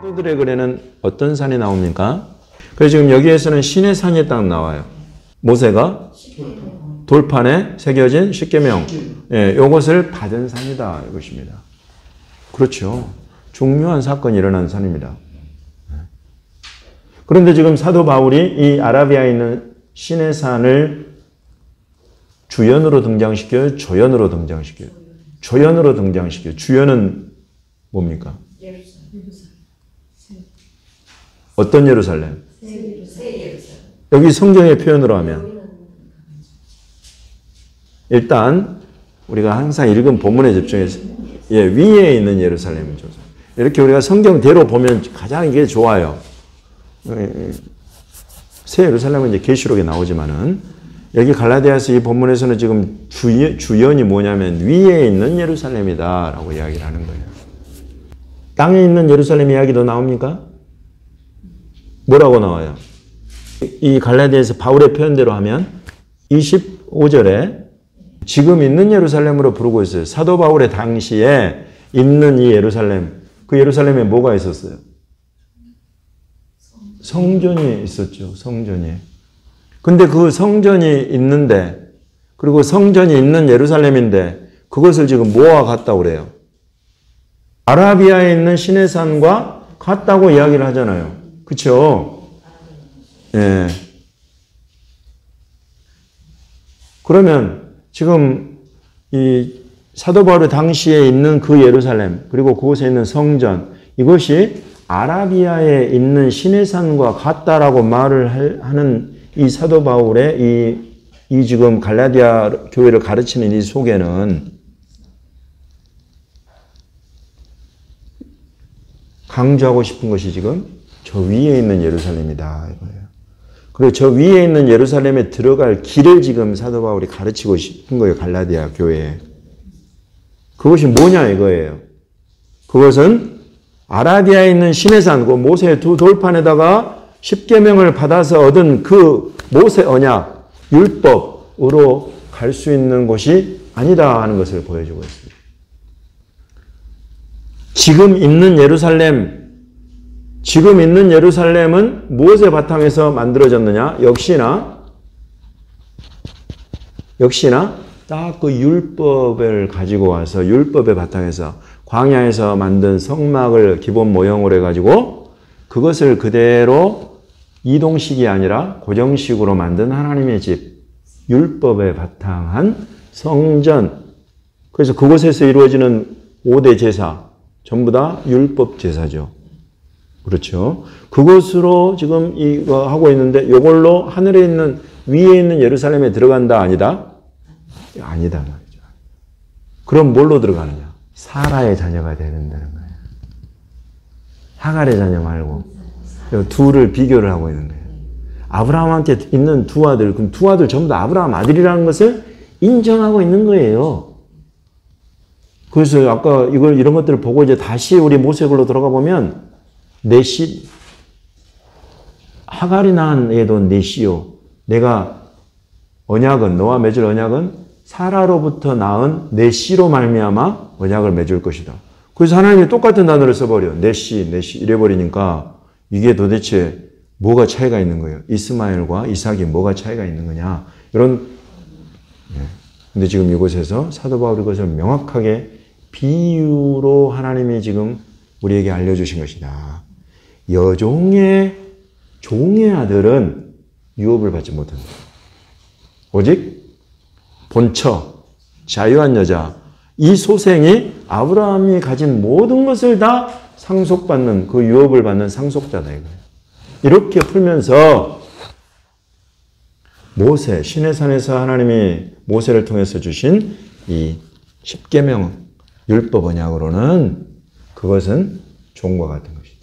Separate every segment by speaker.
Speaker 1: 사도들의 글에는 어떤 산이 나옵니까? 그래서 지금 여기에서는 신의 산이 딱 나와요. 모세가 돌판에 새겨진 십계명, 예, 이것을 받은 산이다 이것입니다. 그렇죠. 중요한 사건이 일어난 산입니다. 그런데 지금 사도 바울이 이 아라비아에 있는 신의 산을 주연으로 등장시켜요? 조연으로 등장시켜요? 조연으로 등장시켜요. 주연은 뭡니까? 어떤 예루살렘? 여기 성경의 표현으로 하면 일단 우리가 항상 읽은 본문에 집중해서 위에 있는 예루살렘이죠. 이렇게 우리가 성경대로 보면 가장 이게 좋아요. 새 예루살렘은 이제 계시록에 나오지만은 여기 갈라디아서 이 본문에서는 지금 주연이 뭐냐면 위에 있는 예루살렘이다라고 이야기를 하는 거예요. 땅에 있는 예루살렘 이야기도 나옵니까? 뭐라고 나와요? 이 갈라디아서 바울의 표현대로 하면 25절에 지금 있는 예루살렘으로 부르고 있어요. 사도 바울의 당시에 있는 이 예루살렘, 그 예루살렘에 뭐가 있었어요? 성전이 있었죠. 성전이. 근데 그 성전이 있는데, 그리고 성전이 있는 예루살렘인데 그것을 지금 뭐와 같다고 그래요? 아라비아에 있는 신의 산과 같다고 이야기를 하잖아요. 그렇죠? 예. 그러면 지금 이 사도 바울의 당시에 있는 그 예루살렘, 그리고 그곳에 있는 성전, 이것이 아라비아에 있는 신의 산과 같다라고 말을 하는 이 사도 바울의 이 지금 갈라디아 교회를 가르치는 이 속에는 강조하고 싶은 것이 지금 저 위에 있는 예루살렘이다 이거예요. 그리고 저 위에 있는 예루살렘에 들어갈 길을 지금 사도 바울이 가르치고 싶은 거예요. 갈라디아 교회에. 그것이 뭐냐 이거예요. 그것은 아라비아에 있는 신의 산, 그 모세의 두 돌판에다가 십계명을 받아서 얻은 그 모세 언약, 율법으로 갈 수 있는 곳이 아니다 하는 것을 보여주고 있습니다. 지금 있는 예루살렘은 무엇의 바탕에서 만들어졌느냐? 역시나 딱 그 율법을 가지고 와서 율법의 바탕에서 광야에서 만든 성막을 기본 모형으로 해가지고 그것을 그대로 이동식이 아니라 고정식으로 만든 하나님의 집, 율법에 바탕한 성전. 그래서 그곳에서 이루어지는 5대 제사, 전부 다 율법 제사죠. 그렇죠. 그것으로 지금 이거 하고 있는데 이걸로 하늘에 있는 위에 있는 예루살렘에 들어간다 아니다? 아니다 말이죠. 그럼 뭘로 들어가느냐? 사라의 자녀가 되는다는 거예요. 하갈의 자녀 말고 둘을 비교를 하고 있는 거예요. 아브라함한테 있는 두 아들, 그럼 두 아들 전부 다 아브라함 아들이라는 것을 인정하고 있는 거예요. 그래서 아까 이런 것들을 보고 이제 다시 우리 모세글로 들어가 보면 하갈이 낳은 애도 넷이요. 내가 언약은 너와 맺을 언약은 사라로부터 낳은 넷이로 말미암아 언약을 맺을 것이다. 그래서 하나님이 똑같은 단어를 써버려. 넷이 이래버리니까 이게 도대체 뭐가 차이가 있는 거예요? 이스마엘과 이삭이 뭐가 차이가 있는 거냐? 이런. 근데 지금 이곳에서 사도 바울이 그것을 명확하게 비유로 하나님이 지금 우리에게 알려주신 것이다. 여종의 종의 아들은 유업을 받지 못한다. 오직 본처, 자유한 여자, 이 소생이 아브라함이 가진 모든 것을 다 상속받는, 그 유업을 받는 상속자다 이거예요. 이렇게 풀면서 모세, 신의 산에서 하나님이 모세를 통해서 주신 이 십계명 율법 언약으로는 그것은 종과 같은 것이다.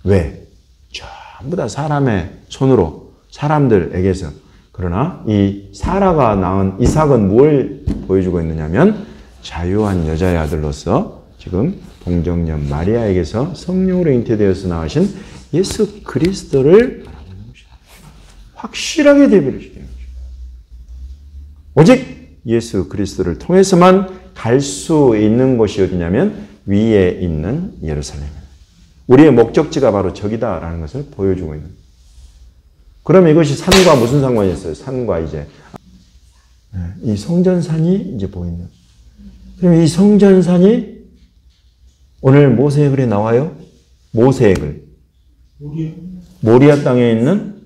Speaker 1: 왜? 전부 다 사람의 손으로, 사람들에게서. 그러나 이 사라가 낳은 이삭은 뭘 보여주고 있느냐면 자유한 여자의 아들로서 지금 동정녀 마리아에게서 성령으로 잉태되어서 나으신 예수 그리스도를 바라보는 것이다. 확실하게 대비를 시키는 것이다. 오직 예수 그리스도를 통해서만 갈 수 있는 곳이 어디냐면 위에 있는 예루살렘. 우리의 목적지가 바로 저기다라는 것을 보여주고 있는. 그러면 이것이 산과 무슨 상관이 있어요? 산과 이제 이 성전산이 이제 보이는. 그럼 이 성전산이 오늘 모세의 글에 나와요? 모세의 글. 모리아 땅에 있는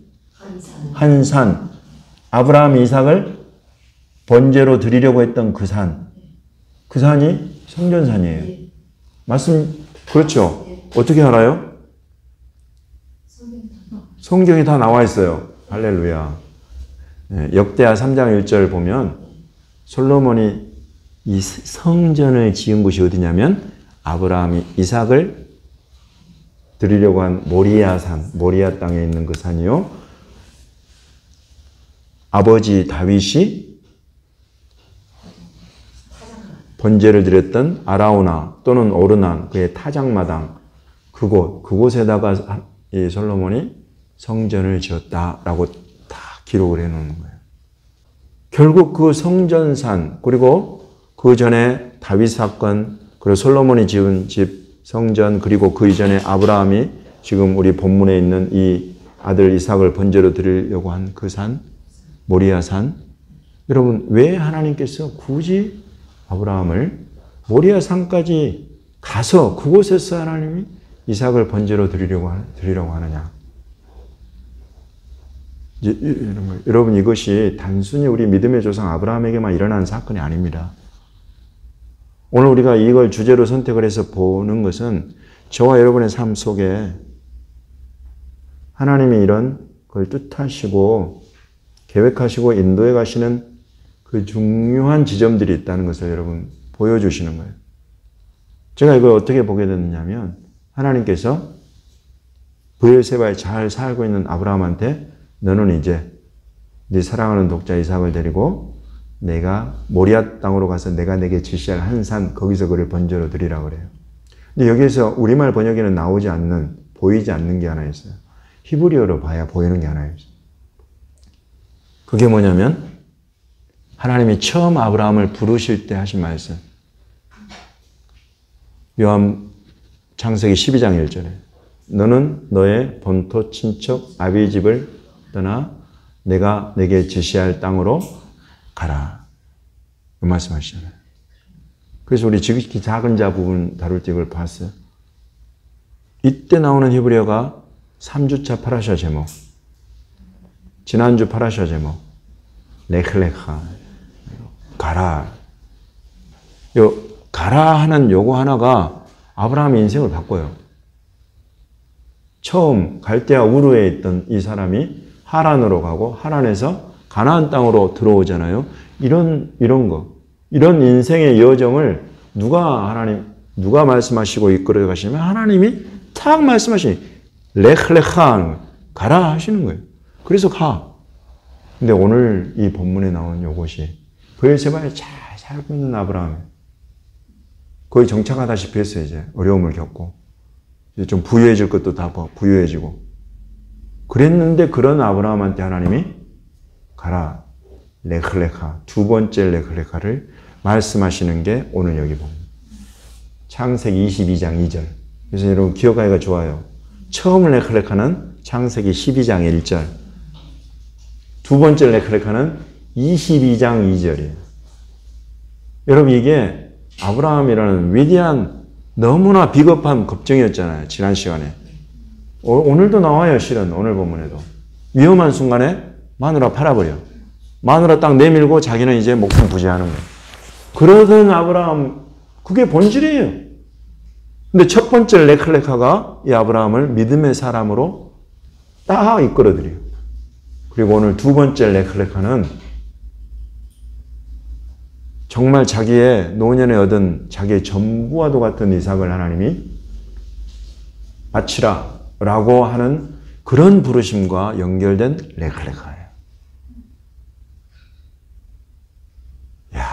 Speaker 1: 한 산. 아브라함 이삭을 번제로 드리려고 했던 그 산. 그 산이 성전산이에요. 말씀, 그렇죠? 어떻게 알아요? 성경이 다 나와 있어요. 할렐루야. 역대하 3장 1절 보면 솔로몬이 이 성전을 지은 곳이 어디냐면 아브라함이 이삭을 드리려고 한 모리아 산, 모리아 땅에 있는 그 산이요. 아버지 다윗이 번제를 드렸던 아라우나 또는 오르난 그의 타작마당 그곳에다가 이 솔로몬이 성전을 지었다라고 다 기록을 해놓는 거예요. 결국 그 성전산 그리고 그 전에 다윗 사건 그리고 솔로몬이 지은 집 성전 그리고 그 이전에 아브라함이 지금 우리 본문에 있는 이 아들 이삭을 번제로 드리려고 한 그 산 모리아 산. 여러분 왜 하나님께서 굳이 아브라함을 모리아 산까지 가서 그곳에서 하나님이 이삭을 번제로 드리려고 하느냐. 여러분 이것이 단순히 우리 믿음의 조상 아브라함에게만 일어난 사건이 아닙니다. 오늘 우리가 이걸 주제로 선택을 해서 보는 것은 저와 여러분의 삶 속에 하나님이 이런 걸 뜻하시고 계획하시고 인도해 가시는 그 중요한 지점들이 있다는 것을 여러분 보여주시는 거예요. 제가 이걸 어떻게 보게 됐냐면 하나님께서 브엘세바에 잘 살고 있는 아브라함한테 너는 이제 네 사랑하는 독자 이삭을 데리고 내가 모리아 땅으로 가서 내가 내게 지시할 한 산 거기서 그를 번제로 드리라고 그래요. 근데 여기에서 우리말 번역에는 나오지 않는 보이지 않는 게 하나 있어요. 히브리어로 봐야 보이는 게 하나 있어요. 그게 뭐냐면 하나님이 처음 아브라함을 부르실 때 하신 말씀. 요한 창세기 12장 1절에 너는 너의 본토 친척 아비의 집을 떠나 내가 내게 지시할 땅으로 가라. 그 말씀하시잖아요. 그래서 우리 지극히 작은 자 부분 다룰 때 이걸 봤어요. 이때 나오는 히브리어가 3주차 파라샤 제목, 지난주 파라샤 제목, 레클레카, 가라. 요 가라 하는 요거 하나가 아브라함의 인생을 바꿔요. 처음 갈대아 우르에 있던 이 사람이 하란으로 가고 하란에서 가나안 땅으로 들어오잖아요. 이런 인생의 여정을 누가 말씀하시고 이끌어 가시냐면 하나님이 탁 말씀하시니 레클레카 가라 하시는 거예요. 그래서 가. 근데 오늘 이 본문에 나온 요것이 브엘세바에 잘 살고 있는 아브라함 거의 정착하다시피 했어요. 이제 어려움을 겪고 이제 좀 부유해질 것도 다 부유해지고 그랬는데 그런 아브라함한테 하나님이 가라 레클레카 두 번째 레클레카를 말씀하시는 게 오늘 여기 봅니다. 창세기 22장 2절. 그래서 여러분 기억하기가 좋아요. 처음 레클레카는 창세기 12장 1절. 두 번째 레클레카는 22장 2절이에요. 여러분 이게 아브라함이라는 위대한 너무나 비겁한 겁정이었잖아요. 지난 시간에. 오늘도 나와요. 실은 오늘 본문에도. 위험한 순간에 마누라 팔아버려. 마누라 딱 내밀고 자기는 이제 목숨 부지하는 거예요. 그러던 아브라함 그게 본질이에요. 근데 첫 번째 레클레카가 이 아브라함을 믿음의 사람으로 딱 이끌어들여요. 그리고 오늘 두 번째 레클레카는 정말 자기의 노년에 얻은 자기의 전부와도 같은 이삭을 하나님이 바치라 라고 하는 그런 부르심과 연결된 레클레카예요. 야,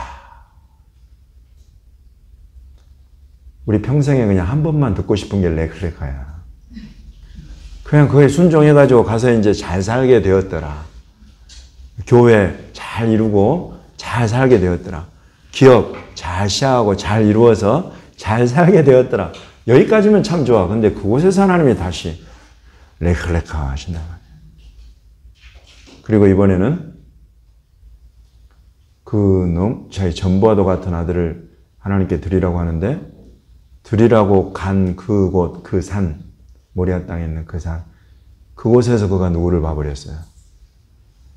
Speaker 1: 우리 평생에 그냥 한 번만 듣고 싶은 게 레클레카야. 그냥 그에 순종해가지고 가서 이제 잘 살게 되었더라. 교회 잘 이루고 잘 살게 되었더라. 기업 잘 시작하고 잘 이루어서 잘 살게 되었더라. 여기까지면 참 좋아. 근데 그곳에서 하나님이 다시 레클레카 하신다. 그리고 이번에는 자기 전부와도 같은 아들을 하나님께 드리라고 하는데, 드리라고 간 그곳, 그 산, 모리아 땅에 있는 그 산, 그곳에서 그가 누구를 봐버렸어요?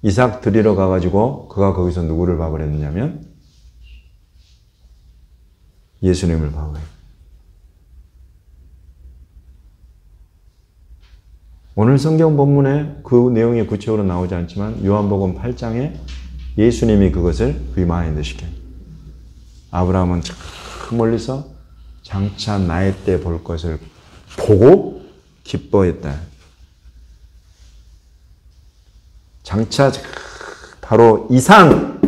Speaker 1: 이삭 드리러 가가지고 그가 거기서 누구를 봐버렸냐면 예수님을 봐버려요. 오늘 성경 본문에 그 내용이 구체적으로 나오지 않지만 요한복음 8장에 예수님이 그것을 리마인드 시켜요. 아브라함은 저 멀리서 장차 나의 때 볼 것을 보고 기뻐했다. 장차 바로 이 산,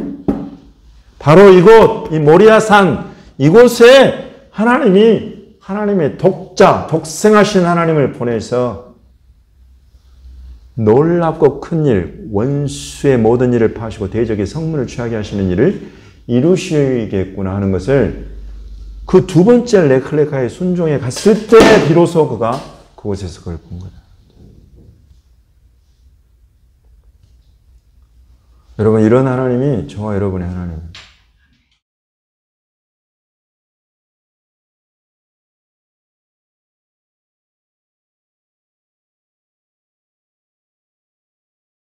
Speaker 1: 바로 이곳, 이 모리아 산, 이곳에 하나님의 독생하신 하나님을 보내서 놀랍고 큰 일, 원수의 모든 일을 파시고 대적의 성문을 취하게 하시는 일을 이루시겠구나 하는 것을 그 두 번째 레클레카의 순종에 갔을 때 비로소 그가 그곳에서 그걸 본 거다. 여러분, 이런 하나님이 저와 여러분의 하나님.